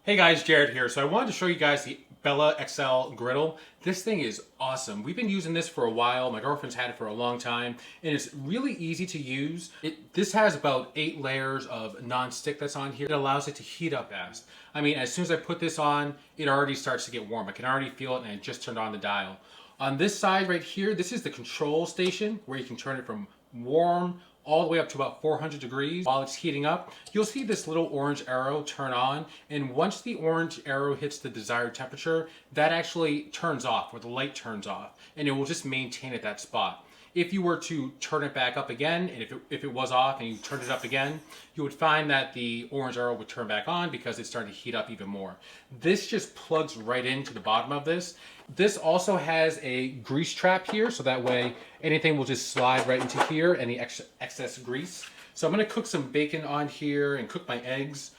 Hey guys, Jared here. So I wanted to show you guys the BELLA XL Griddle. This thing is awesome. We've been using this for a while. My girlfriend's had it for a long time, and it's really easy to use. This has about 8 layers of non-stick that's on here. It allows it to heat up fast. I mean, as soon as I put this on, it already starts to get warm. I can already feel it, and I just turned on the dial. On this side right here, this is the control station where you can turn it from warm all the way up to about 400 degrees. While it's heating up, you'll see this little orange arrow turn on, and once the orange arrow hits the desired temperature, that actually turns off, or the light turns off, and it will just maintain at that spot. If you were to turn it back up again, and if it was off and you turned it up again, you would find that the orange arrow would turn back on because it's starting to heat up even more. This just plugs right into the bottom of this. This also has a grease trap here, so that way anything will just slide right into here, any excess grease. So I'm gonna cook some bacon on here and cook my eggs.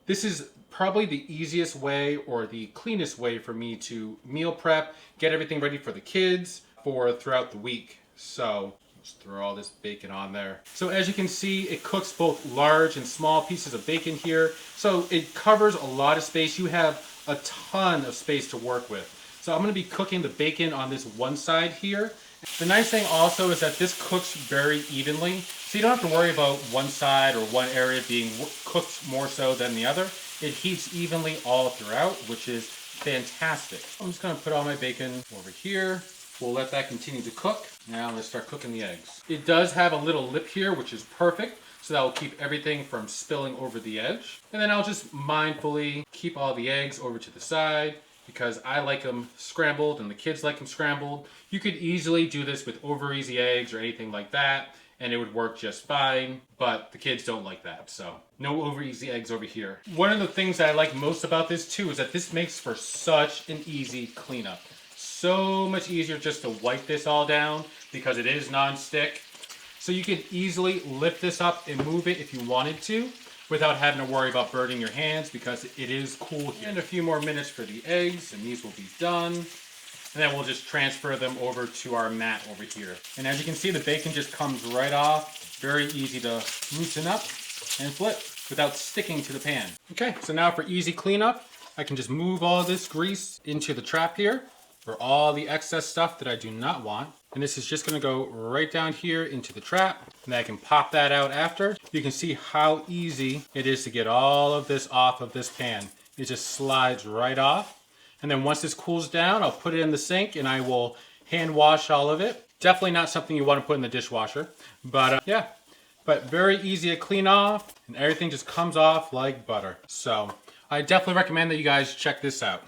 This is probably the easiest way or the cleanest way for me to meal prep, get everything ready for the kids for throughout the week. So let's throw all this bacon on there. So as you can see, it cooks both large and small pieces of bacon here. So it covers a lot of space. You have a ton of space to work with. So I'm going to be cooking the bacon on this one side here. The nice thing also is that this cooks very evenly. So you don't have to worry about one side or one area being cooked more so than the other. It heats evenly all throughout, which is fantastic. I'm just going to put all my bacon over here. We'll let that continue to cook. Now let's start cooking the eggs. It does have a little lip here, which is perfect. So that will keep everything from spilling over the edge. And then I'll just mindfully keep all the eggs over to the side because I like them scrambled and the kids like them scrambled. You could easily do this with over easy eggs or anything like that, and it would work just fine, but the kids don't like that, so no over easy eggs over here. One of the things that I like most about this too is that this makes for such an easy cleanup. So much easier just to wipe this all down because it is non-stick. So you can easily lift this up and move it if you wanted to without having to worry about burning your hands because it is cool here. And a few more minutes for the eggs and these will be done. And then we'll just transfer them over to our mat over here. And as you can see, the bacon just comes right off. Very easy to loosen up and flip without sticking to the pan. Okay, so now for easy cleanup, I can just move all this grease into the trap here for all the excess stuff that I do not want. And this is just gonna go right down here into the trap, and I can pop that out after. You can see how easy it is to get all of this off of this pan. It just slides right off. And then once this cools down, I'll put it in the sink and I will hand wash all of it. Definitely not something you wanna put in the dishwasher, but yeah. But very easy to clean off, and everything just comes off like butter. So I definitely recommend that you guys check this out.